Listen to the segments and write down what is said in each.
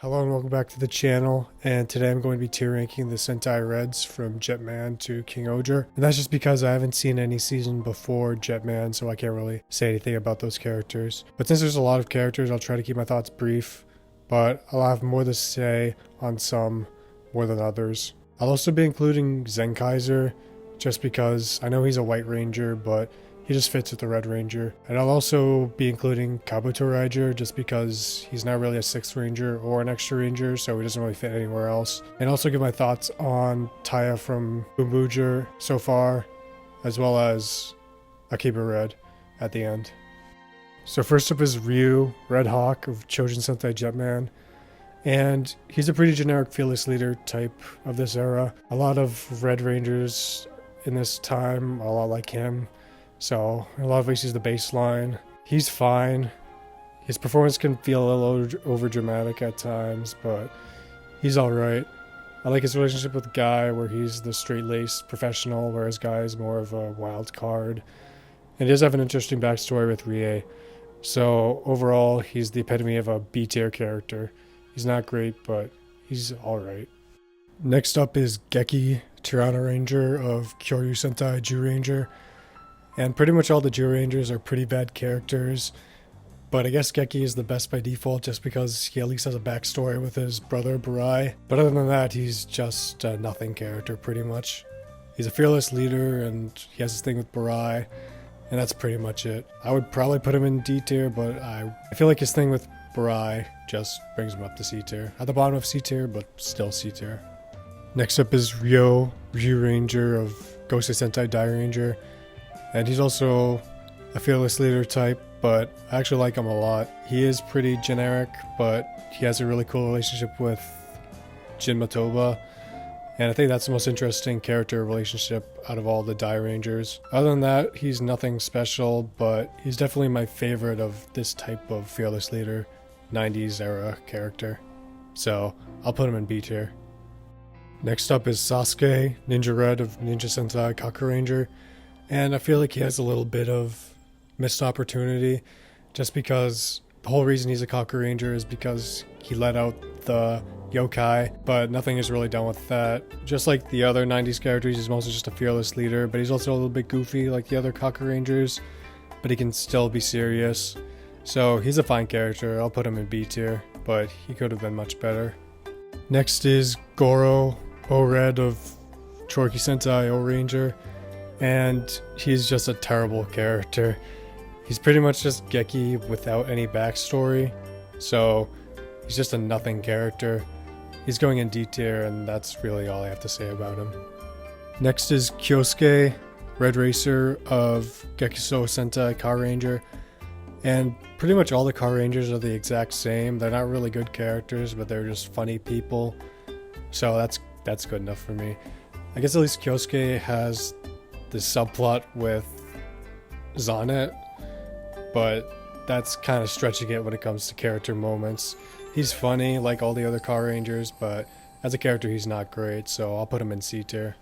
Hello and welcome back to the channel, and today I'm going to be tier ranking the Sentai Reds from Jetman to King-Ohger, and that's just because I haven't seen any season before Jetman, so I can't really say anything about those characters. But since there's a lot of characters, I'll try to keep my thoughts brief, but I'll have more to say on some more than others. I'll also be including Zenkaiger, just because I know he's a White Ranger, but he just fits with the Red Ranger. And I'll also be including Abaranger just because he's not really a 6th Ranger or an extra Ranger, so he doesn't really fit anywhere else. And also give my thoughts on Taya from Boonboomger so far, as well as Akibaranger at the end. So first up is Ryu, Red Hawk of Chosen Sentai Jetman. And he's a pretty generic fearless leader type of this era. A lot of Red Rangers in this time, a lot like him. So, in a lot of ways, he's the baseline. He's fine. His performance can feel a little over dramatic at times, but he's alright. I like his relationship with Guy, where he's the straight-laced professional, whereas Guy is more of a wild card. And he does have an interesting backstory with Rie. So, overall, he's the epitome of a B-tier character. He's not great, but he's alright. Next up is Dekaranger of Kyoryuger Sentai Zyuohger. And pretty much all the Zyuohgers are pretty bad characters, but I guess Geki is the best by default just because he at least has a backstory with his brother Barai. But other than that, he's just a nothing character pretty much. He's a fearless leader and he has this thing with Barai, and that's pretty much it. I would probably put him in D tier, but I feel like his thing with Barai just brings him up to C tier. At the bottom of C tier, but still C tier. Next up is Ryusoulger of Goseiger and Gokaiger. And he's also a fearless leader type, but I actually like him a lot. He is pretty generic, but he has a really cool relationship with Jin Matoba. And I think that's the most interesting character relationship out of all the Die Rangers. Other than that, he's nothing special, but he's definitely my favorite of this type of fearless leader, 90s era character. So I'll put him in B tier. Next up is Sasuke, Ninja Red of Ninja Sentai Dekaranger. And I feel like he has a little bit of missed opportunity just because the whole reason he's a Dekaranger is because he let out the yokai, but nothing is really done with that. Just like the other 90s characters, he's mostly just a fearless leader, but he's also a little bit goofy like the other Dekarangers, but he can still be serious. So he's a fine character. I'll put him in B tier, but he could have been much better. Next is Go-onger of Chorky Sentai Ranger. And he's just a terrible character. He's pretty much just Geki without any backstory. So he's just a nothing character. He's going in D tier, and that's really all I have to say about him. Next is Kyosuke, Red Racer of Gekiso Sentai Kyuranger. And pretty much all the Kyurangers are the exact same. They're not really good characters, but they're just funny people. So that's good enough for me. I guess at least Kyosuke has this subplot with Zonet, but that's kind of stretching it when it comes to character moments. He's funny like all the other Kyurangers, but as a character he's not great, so I'll put him in C tier.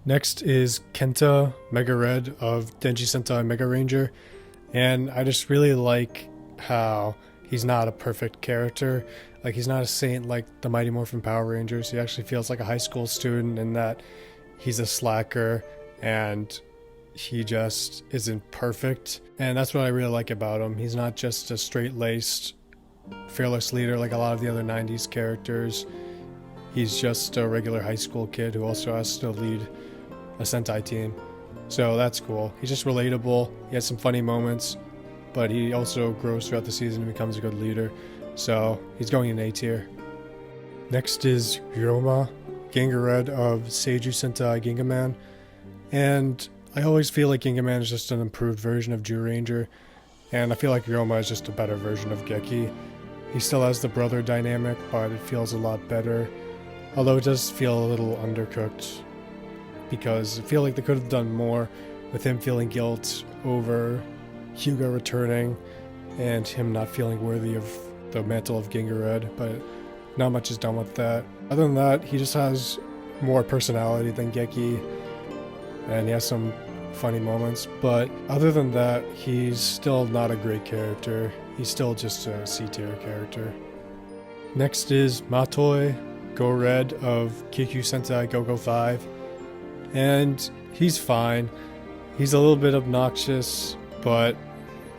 Next is Kenta Mega Red of Denji Sentai Magiranger, and I just really like how he's not a perfect character. Like, he's not a saint like the Mighty Morphin Power Rangers. He actually feels like a high school student in that he's a slacker and he just isn't perfect. And that's what I really like about him. He's not just a straight-laced, fearless leader like a lot of the other 90s characters. He's just a regular high school kid who also has to lead a Sentai team. So that's cool. He's just relatable. He has some funny moments, but he also grows throughout the season and becomes a good leader. So he's going in A tier. Next is Ryoma, Ginga Red of Seiju Sentai Gingaman. And I always feel like Gingaman is just an improved version of Zyuohger, and I feel like Ryoma is just a better version of Geki. He still has the brother dynamic, but it feels a lot better, although it does feel a little undercooked, because I feel like they could have done more with him feeling guilt over Hyuga returning, and him not feeling worthy of the mantle of Ginga Red, but not much is done with that. Other than that, he just has more personality than Geki, and he has some funny moments, but other than that, he's still not a great character. He's still just a C tier character. Next is Matoi, Go Red of Kikyu Sentai Go-Go 5. And he's fine. He's a little bit obnoxious, but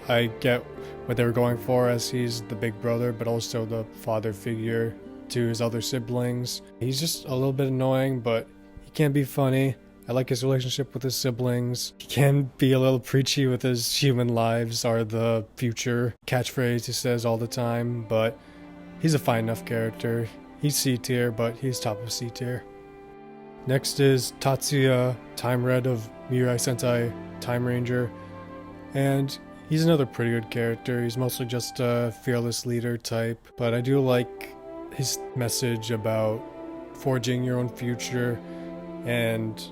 I get what they were going for, as he's the big brother, but also the father figure to his other siblings. He's just a little bit annoying, but he can be funny. I like his relationship with his siblings. He can be a little preachy with his "human lives are the future" catchphrase he says all the time, but he's a fine enough character. He's C tier, but he's top of C tier. Next is Tatsuya, Time Red of Mirai Sentai Time Ranger, and he's another pretty good character. He's mostly just a fearless leader type, but I do like his message about forging your own future and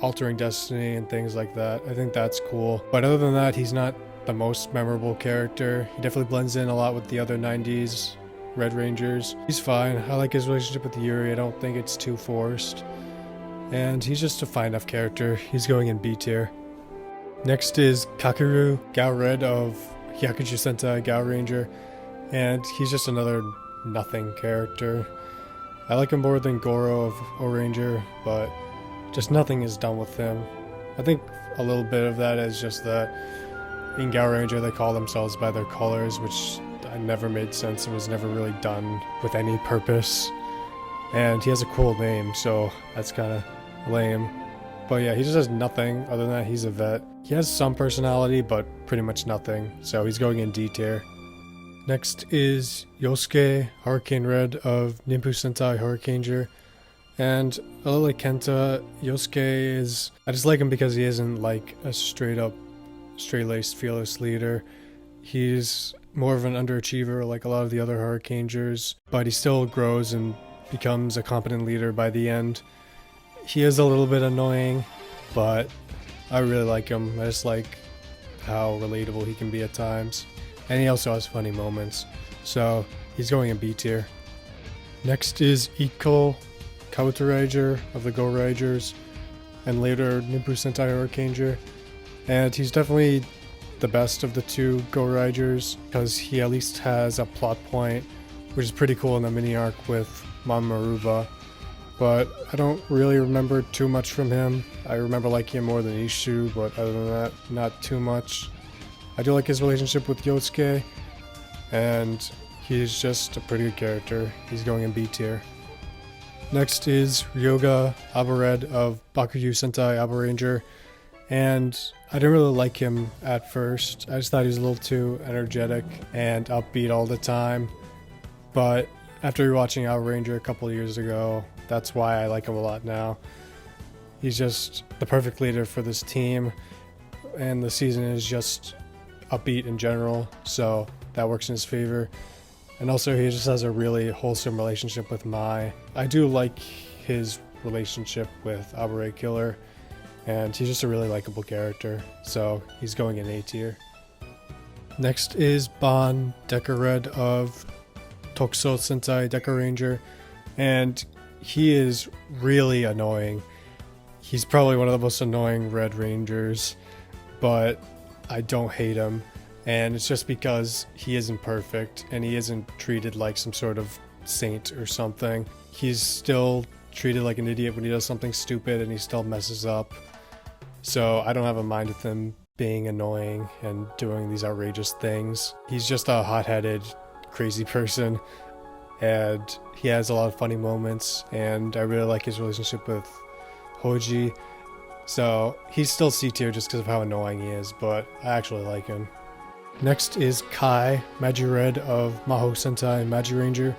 altering destiny and things like that. I think that's cool. But other than that, he's not the most memorable character. He definitely blends in a lot with the other 90s Red Rangers. He's fine. I like his relationship with Yuri. I don't think it's too forced. And he's just a fine enough character. He's going in B tier. Next is Kakeru, Gao Red of Hyakuju Sentai Gyuranger, and he's just another nothing character. I like him more than Goro of Oranger, but just nothing is done with him. I think a little bit of that is just that in Gyuranger they call themselves by their colors, which never made sense and was never really done with any purpose. And he has a cool name, so that's kind of lame. But yeah, he just has nothing other than that he's a vet. He has some personality, but pretty much nothing, so he's going in D tier. Next is Yosuke, Hurricane Red of Nimpu Sentai Hurricaneger. And a little like Kenta, Yosuke is... I just like him because he isn't like a straight-laced, fearless leader. He's more of an underachiever like a lot of the other Hurricanegers, but he still grows and becomes a competent leader by the end. He is a little bit annoying, but I really like him. I just like how relatable he can be at times. And he also has funny moments, so he's going in B tier. Next is Ikko, Kyoryuger of the Go-Rigers, and later Nimpu Sentai Hurricaneger. And he's definitely the best of the two Go-Rigers, because he at least has a plot point, which is pretty cool in the mini arc with Mamoruba. But I don't really remember too much from him. I remember liking him more than Ishu, but other than that, not too much. I do like his relationship with Yosuke, and he's just a pretty good character. He's going in B tier. Next is Ryoga Abared of Bakuyu Sentai Abaranger, and I didn't really like him at first. I just thought he was a little too energetic and upbeat all the time. But after rewatching Abaranger a couple years ago, that's why I like him a lot now. He's just the perfect leader for this team, and the season is just upbeat in general, so that works in his favor. And also he just has a really wholesome relationship with Mai. I do like his relationship with Abare Killer, and he's just a really likable character, so he's going in A tier. Next is Ban, Deca Red of Tokusou Sentai Dekaranger, and he is really annoying. He's probably one of the most annoying Red Rangers, but I don't hate him, and it's just because he isn't perfect and he isn't treated like some sort of saint or something. He's still treated like an idiot when he does something stupid, and he still messes up. So I don't have a mind with him being annoying and doing these outrageous things. He's just a hot-headed, crazy person, and he has a lot of funny moments, and I really like his relationship with Hoji. So he's still C tier just because of how annoying he is, but I actually like him. Next is Kai, Magired of Maho Sentai Magiranger,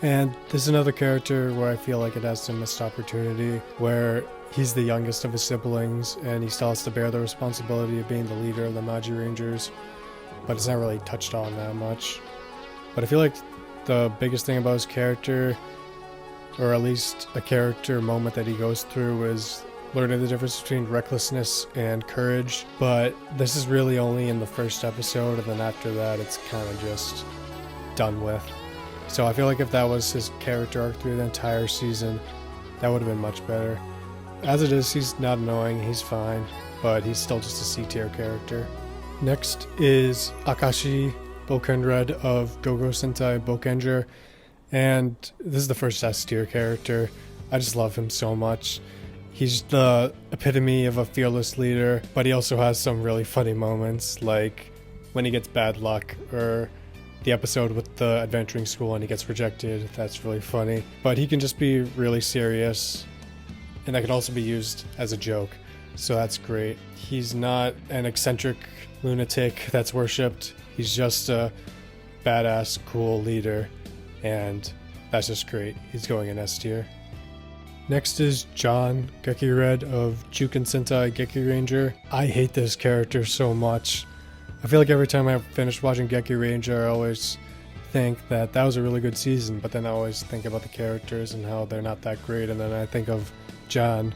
and this is another character where I feel like it has some missed opportunity, where he's the youngest of his siblings and he still has to bear the responsibility of being the leader of the Magirangers, but it's not really touched on that much. But I feel like the biggest thing about his character, or at least a character moment that he goes through, is learning the difference between recklessness and courage. But this is really only in the first episode, and then after that it's kind of just done with. So I feel like if that was his character arc through the entire season, that would have been much better. As it is, he's not annoying, he's fine, but he's still just a C tier character. Next is Akashi, Boukenger Red of Go-Go Sentai Boukenger, And this is the first S tier character. I just love him so much. He's the epitome of a fearless leader, but he also has some really funny moments, like when he gets bad luck, or the episode with the adventuring school and he gets rejected. That's really funny. But he can just be really serious, and that can also be used as a joke, so that's great. He's not an eccentric lunatic that's worshipped. He's just a badass, cool leader, and that's just great. He's going in S tier. Next is John Gekired of Juken Sentai Gekiranger. I hate this character so much. I feel like every time I finish watching Gekiranger, I always think that was a really good season, but then I always think about the characters and how they're not that great, and then I think of John,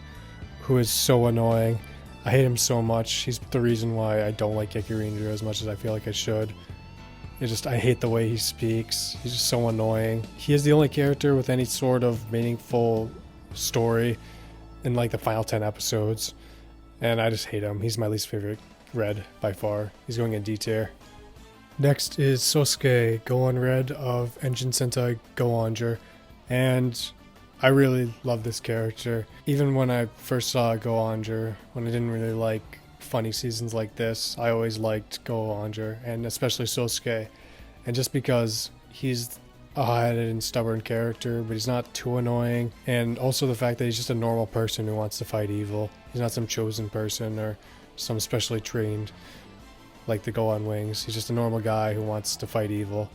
who is so annoying. I hate him so much. He's the reason why I don't like Gekiranger as much as I feel like I should. I hate the way he speaks. He's just so annoying. He is the only character with any sort of meaningful story in like the final 10 episodes, and I just hate him. He's my least favorite Red by far. He's going in D tier. Next is Sosuke Gohan Red of Engine Sentai Go-onger, and I really love this character. Even when I first saw Go-onger, when I didn't really like funny seasons like this, I always liked Go-onger, and especially Sosuke. And just because he's a hot-headed and stubborn character, but he's not too annoying, and also the fact that he's just a normal person who wants to fight evil. He's not some chosen person or some specially trained like the Gohan Wings. He's just a normal guy who wants to fight evil.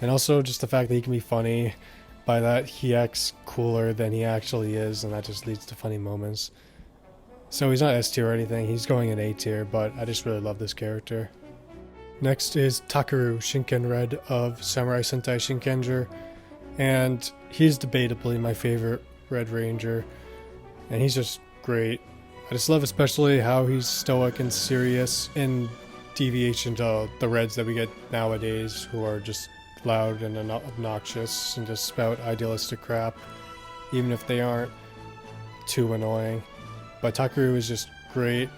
And also just the fact that he can be funny. By that, he acts cooler than he actually is, and that just leads to funny moments. So he's not S tier or anything, he's going in A tier, but I just really love this character. Next is Takeru Shinken Red of Samurai Sentai Shinkenger, and he's debatably my favorite Red Ranger, and he's just great. I just love especially how he's stoic and serious, in deviation to the Reds that we get nowadays, who are just loud and obnoxious and just spout idealistic crap, even if they aren't too annoying. But Takeru is just great,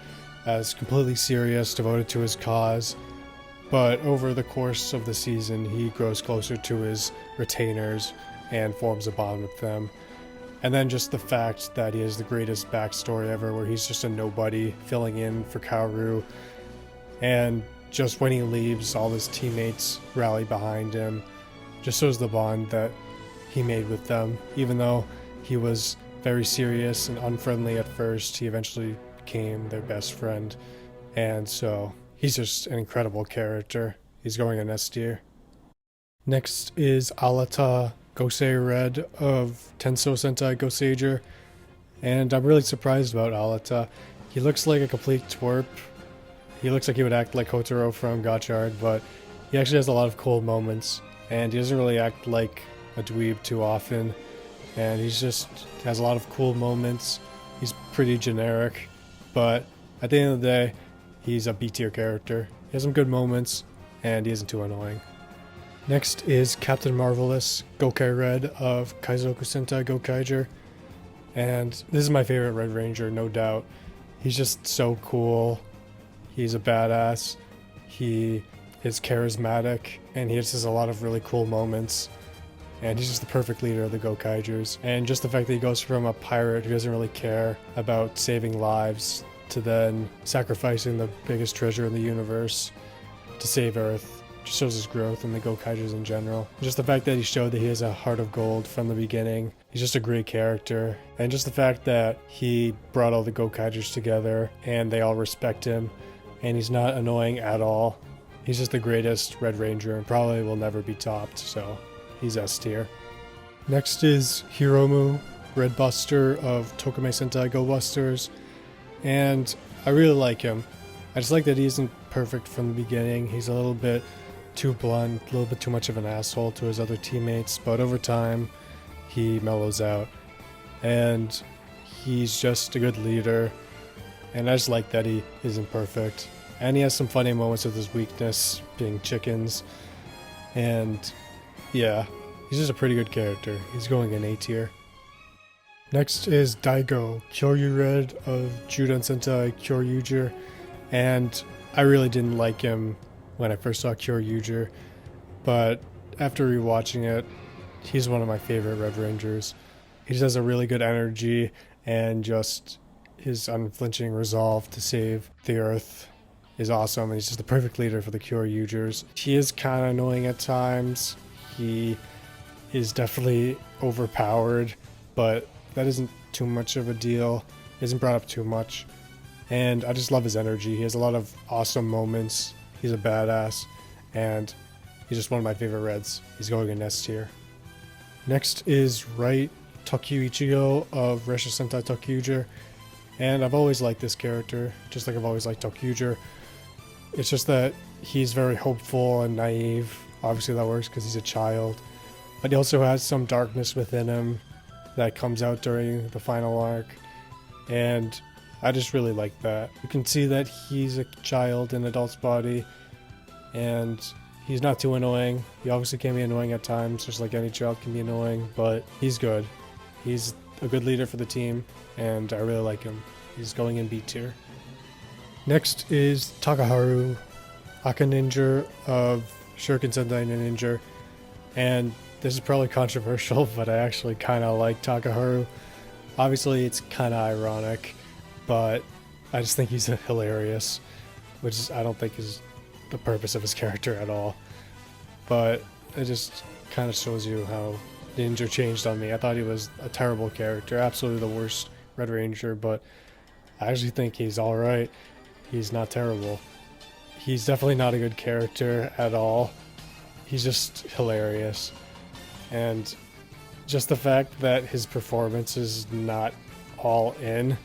as completely serious, devoted to his cause. But over the course of the season, he grows closer to his retainers and forms a bond with them. And then just the fact that he has the greatest backstory ever, where he's just a nobody filling in for Kaoru, and just when he leaves, all his teammates rally behind him. Just shows the bond that he made with them. Even though he was very serious and unfriendly at first, he eventually became their best friend. And so he's just an incredible character. He's going in S tier. Next is Alata Goseiger Red of Tensou Sentai Goseiger, and I'm really surprised about Alata. He looks like a complete twerp. He looks like he would act like Kotaro from Gotchard, but he actually has a lot of cool moments, and he doesn't really act like a dweeb too often, and he's just has a lot of cool moments. He's pretty generic, but at the end of the day, he's a B tier character. He has some good moments, and he isn't too annoying. Next is Captain Marvelous Gokai Red of Kaizoku Sentai Gokaiger, and this is my favorite Red Ranger, no doubt. He's just so cool. He's a badass. He is charismatic, and he just has a lot of really cool moments. And he's just the perfect leader of the Gokaigers. And just the fact that he goes from a pirate who doesn't really care about saving lives to then sacrificing the biggest treasure in the universe to save Earth just shows his growth in the Gokaigers in general. Just the fact that he showed that he has a heart of gold from the beginning. He's just a great character. And just the fact that he brought all the Gokaigers together and they all respect him. And he's not annoying at all. He's just the greatest Red Ranger and probably will never be topped, so he's S tier. Next is Hiromu Red Buster of Tokime Sentai Go Busters, and I really like him. I just like that he isn't perfect from the beginning. He's a little bit too blunt, a little bit too much of an asshole to his other teammates, but over time he mellows out, and he's just a good leader. And I just like that he isn't perfect. And he has some funny moments with his weakness being chickens. And yeah, he's just a pretty good character. He's going in A tier. Next is Daigo Kyoryuger of Juden Sentai Kyoryuger. And I really didn't like him when I first saw Kyoryuger. But after rewatching it, he's one of my favorite Red Rangers. He just has a really good energy and just his unflinching resolve to save the Earth is awesome. And he's just the perfect leader for the Kyoryugers. He is kind of annoying at times. He is definitely overpowered, but that isn't too much of a deal. He isn't brought up too much. And I just love his energy. He has a lot of awesome moments. He's a badass. And he's just one of my favorite Reds. He's going in S tier. Next is Right Tokyu Ichigo of Resha Sentai ToQger. And I've always liked this character, just like I've always liked ToQger. It's just that he's very hopeful and naive. Obviously that works because he's a child. But he also has some darkness within him that comes out during the final arc. And I just really like that. You can see that he's a child in an adult's body. And he's not too annoying. He obviously can be annoying at times, just like any child can be annoying. But he's good. He's a good leader for the team. And I really like him. He's going in B tier. Next is Takaharu Akaninger of Shuriken Sentai Ninninger. And this is probably controversial, but I actually kind of like Takaharu. Obviously, it's kind of ironic, but I just think he's hilarious, which I don't think is the purpose of his character at all. But it just kind of shows you how Ninja changed on me. I thought he was a terrible character, absolutely the worst Red Ranger, but I actually think he's alright. He's not terrible. He's definitely not a good character at all. He's just hilarious. And just the fact that his performance is not all in,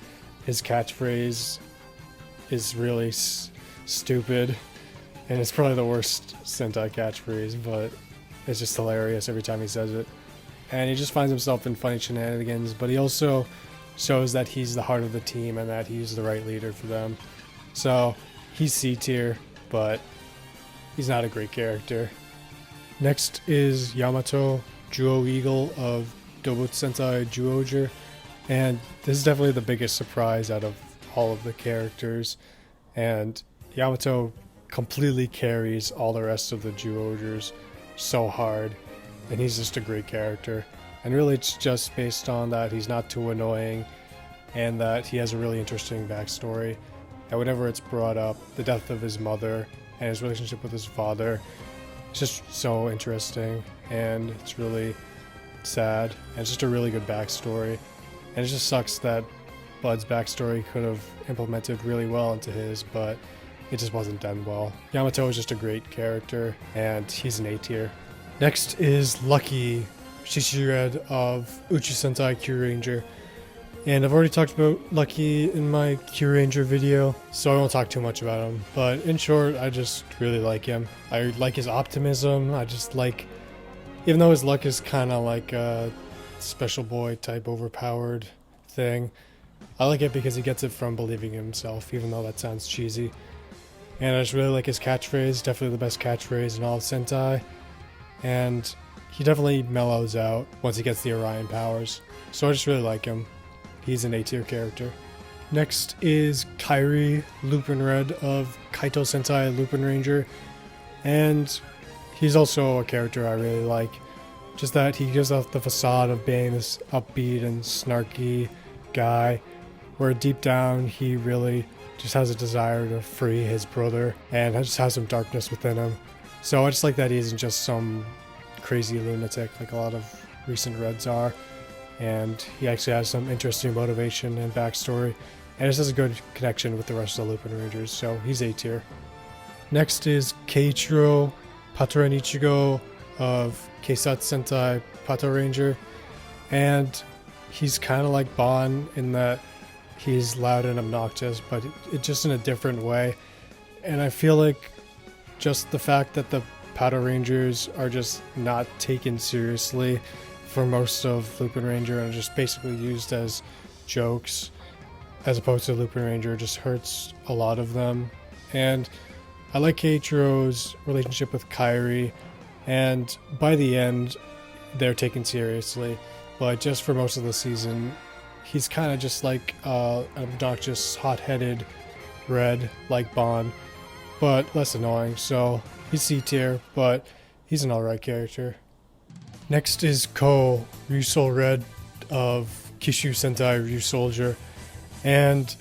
his catchphrase is really stupid. And it's probably the worst Sentai catchphrase, but it's just hilarious every time he says it. And he just finds himself in funny shenanigans, but he also shows that he's the heart of the team and that he's the right leader for them. So he's C tier, but he's not a great character. Next is Yamato Zyuohger of Donbrothers Sentai Zyuohger, and this is definitely the biggest surprise out of all of the characters. And Yamato completely carries all the rest of the Zyuohgers so hard, and he's just a great character. And really it's just based on that he's not too annoying and that he has a really interesting backstory. And whenever it's brought up, the death of his mother and his relationship with his father, it's just so interesting and it's really sad. And it's just a really good backstory. And it just sucks that Bud's backstory could have implemented really well into his, but it just wasn't done well. Yamato is just a great character and he's an A tier. Next is Lucky Shishired of Uchi Sentai Kyuranger. And I've already talked about Lucky in my Kyuranger video, so I won't talk too much about him. But in short, I just really like him. I like his optimism. I just like, even though his luck is kind of like a special boy type overpowered thing, I like it because he gets it from believing in himself, even though that sounds cheesy. And I just really like his catchphrase, definitely the best catchphrase in all of Sentai. And he definitely mellows out once he gets the Orion powers. So I just really like him. He's an A tier character. Next is Kairi Lupinred of Kaito Sentai Lupinranger. And he's also a character I really like. Just that he gives off the facade of being this upbeat and snarky guy, where deep down he really just has a desire to free his brother and just has some darkness within him. So I just like that he isn't just some crazy lunatic like a lot of recent Reds are. And he actually has some interesting motivation and backstory, and just has a good connection with the rest of the Lupin Rangers, so he's A tier. Next is Keiichiro Patoran Ichigo of Keisatsu Sentai Patoranger, and he's kind of like Bon in that he's loud and obnoxious, but it just in a different way. And I feel like just the fact that the Patorangers are just not taken seriously for most of Lupin Ranger and just basically used as jokes, as opposed to Lupin Ranger, just hurts a lot of them. And I like Keiichiro's relationship with Kairi, and by the end they're taken seriously, but just for most of the season he's kind of just like an obnoxious, hot-headed Red like Bon, but less annoying. So he's C tier, but he's an alright character. Next is Ryusoulger of Kishu Sentai Ryusoulger, and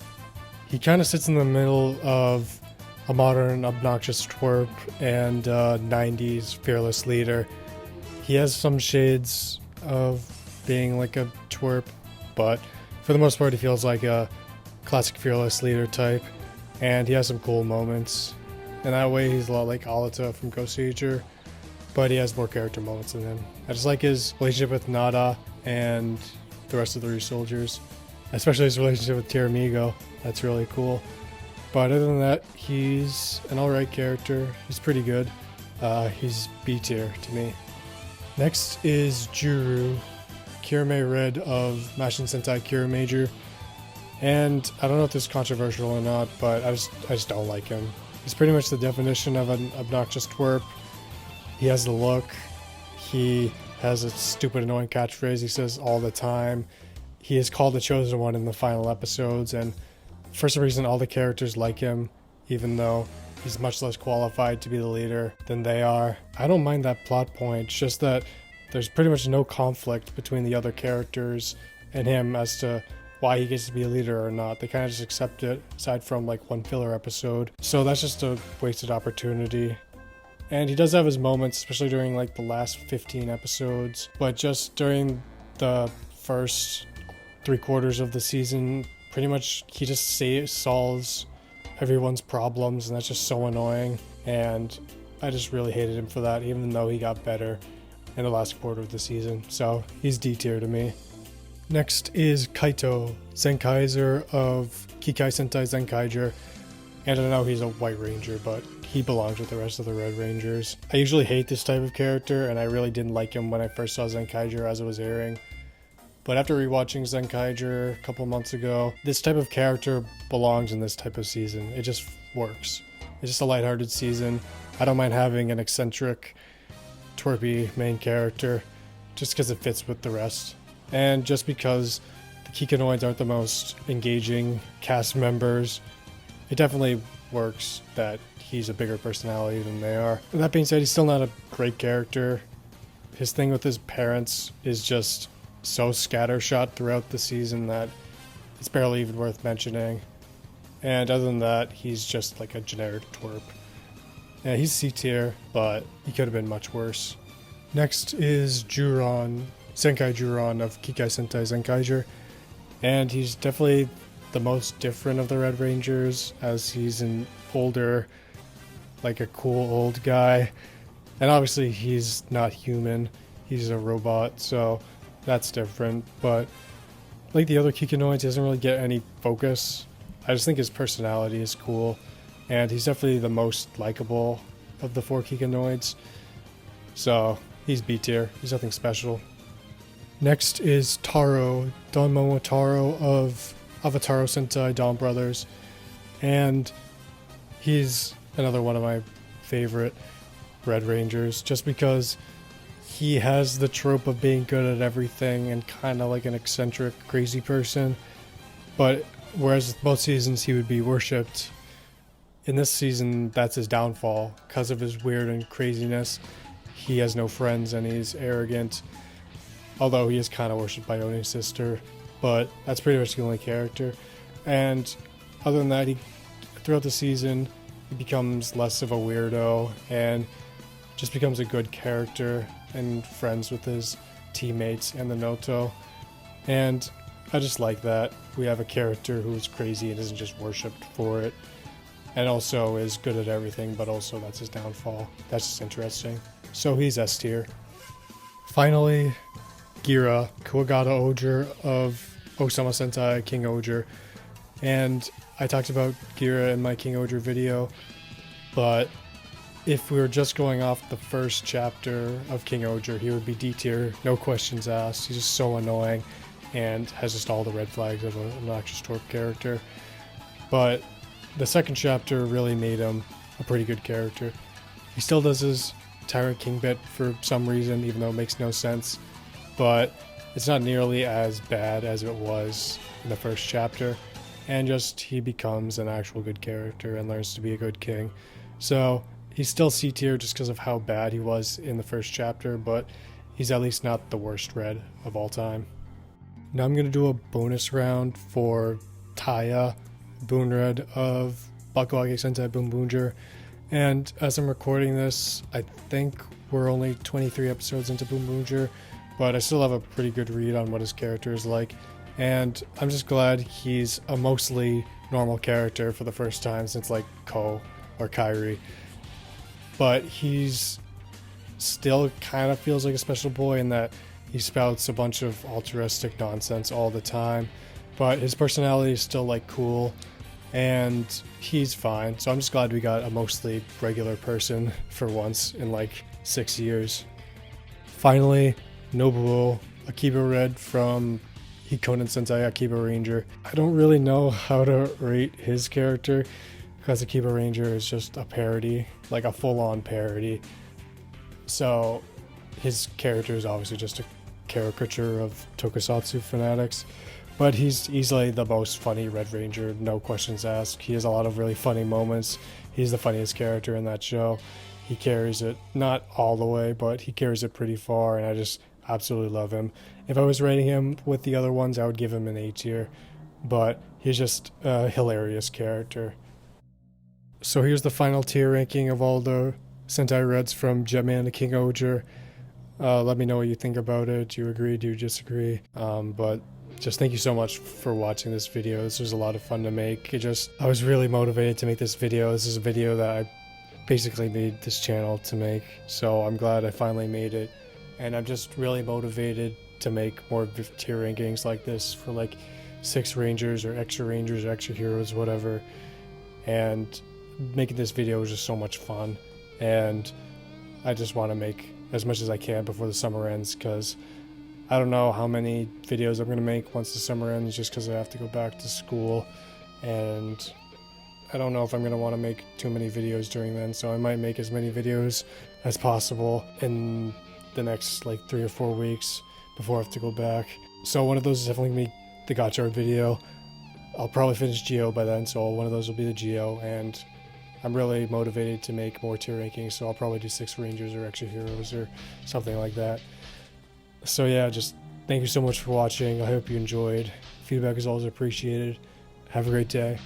he kind of sits in the middle of a modern obnoxious twerp and 90s fearless leader. He has some shades of being like a twerp, but for the most part he feels like a classic fearless leader type, and he has some cool moments. In that way he's a lot like Alita from Goseiger, but he has more character moments than him. I just like his relationship with Nada and the rest of the Ryusoulgers, especially his relationship with Kiramager. That's really cool. But other than that, he's an alright character. He's pretty good. He's B tier to me. Next is Juru, Kiramager Red of Mashin Sentai Kiramager. And I don't know if this is controversial or not, but I just don't like him. He's pretty much the definition of an obnoxious twerp. He has the look. He has a stupid, annoying catchphrase he says all the time. He is called the Chosen One in the final episodes, and for some reason all the characters like him, even though he's much less qualified to be the leader than they are. I don't mind that plot point, it's just that there's pretty much no conflict between the other characters and him as to why he gets to be a leader or not. They kind of just accept it, aside from like one filler episode. So that's just a wasted opportunity. And he does have his moments, especially during like the last 15 episodes, but just during the first 3/4 of the season, pretty much he just solves everyone's problems, and that's just so annoying. And I just really hated him for that, even though he got better in the last quarter of the season. So he's D tier to me. Next is Kaito, Zenkaiger of Kikai Sentai Zenkaiger. And I know he's a White Ranger, but he belongs with the rest of the Red Rangers. I usually hate this type of character, and I really didn't like him when I first saw Zenkaiger as it was airing. But after rewatching Zenkaiger a couple months ago, this type of character belongs in this type of season. It just works. It's just a lighthearted season. I don't mind having an eccentric, twerpy main character, just because it fits with the rest. And just because the Kikanoids aren't the most engaging cast members, it definitely works that he's a bigger personality than they are. That being said, he's still not a great character. His thing with his parents is just so scattershot throughout the season that it's barely even worth mentioning. And other than that, he's just like a generic twerp. Yeah, he's C tier, but he could have been much worse. Next is Juron, Senkai Juron of Kikai Sentai Zenkaiger. And he's definitely the most different of the Red Rangers, as he's an older, like a cool old guy. And obviously he's not human, he's a robot, so that's different. But like the other Kikanoids, he doesn't really get any focus. I just think his personality is cool, and he's definitely the most likable of the 4 Kikanoids. So he's B tier, he's nothing special. Next is Taro, Donmomo Taro of Avataro Sentai Donbrothers, and he's another one of my favorite Red Rangers, just because he has the trope of being good at everything and kind of like an eccentric, crazy person. But whereas both seasons he would be worshipped, in this season that's his downfall. Because of his weird and craziness, he has no friends and he's arrogant. Although he is kind of worshipped by Oni's sister, but that's pretty much the only character. And other than that, throughout the season, he becomes less of a weirdo and just becomes a good character and friends with his teammates and the Noto. And I just like that. We have a character who's crazy and isn't just worshipped for it, and also is good at everything, but also that's his downfall. That's just interesting. So he's S tier. Finally, Gira, Kuwagata-Ohger of Osama Sentai King-Ohger. And I talked about Gira in my King-Ohger video, but if we were just going off the first chapter of King-Ohger, he would be D tier, no questions asked. He's just so annoying and has just all the red flags of an obnoxious twerp character. But the second chapter really made him a pretty good character. He still does his Tyrant King bit for some reason, even though it makes no sense. But it's not nearly as bad as it was in the first chapter, and just he becomes an actual good character and learns to be a good king. So he's still C tier just because of how bad he was in the first chapter, but he's at least not the worst red of all time. Now I'm going to do a bonus round for Taya, Boon Red of Boukenger Sentai Boonboomger. And as I'm recording this, I think we're only 23 episodes into Boonboomger, but I still have a pretty good read on what his character is like. And I'm just glad he's a mostly normal character for the first time since like Ko or Kairi. But he's still kind of feels like a special boy in that he spouts a bunch of altruistic nonsense all the time, but his personality is still like cool and he's fine. So I'm just glad we got a mostly regular person for once in like 6 years. Finally, Nobuo, Akiba Red from Hikonen Sentai Akibaranger. I don't really know how to rate his character because Akibaranger is just a parody, like a full-on parody. So his character is obviously just a caricature of tokusatsu fanatics, but he's easily the most funny Red Ranger, no questions asked. He has a lot of really funny moments. He's the funniest character in that show. He carries it, not all the way, but he carries it pretty far, and I just absolutely love him. If I was rating him with the other ones, I would give him an A tier, but he's just a hilarious character. So here's the final tier ranking of all the Sentai Reds from Jetman to King-Ohger. Let me know what you think about it. Do you agree? Do you disagree? But just thank you so much for watching this video. This was a lot of fun to make. I was really motivated to make this video. This is a video that I basically made this channel to make. So I'm glad I finally made it. And I'm just really motivated to make more tier rankings like this for like 6 Rangers or extra heroes, whatever. And making this video was just so much fun. And I just want to make as much as I can before the summer ends, because I don't know how many videos I'm going to make once the summer ends, just because I have to go back to school, and I don't know if I'm going to want to make too many videos during then, so I might make as many videos as possible in the next like 3 or 4 weeks before I have to go back. So one of those is definitely going to be the Gotchard video. I'll probably finish Geo by then, so one of those will be the Geo, and I'm really motivated to make more tier rankings, so I'll probably do 6 Rangers or extra heroes or something like that. So yeah, just thank you so much for watching. I hope you enjoyed. Feedback is always appreciated. Have a great day.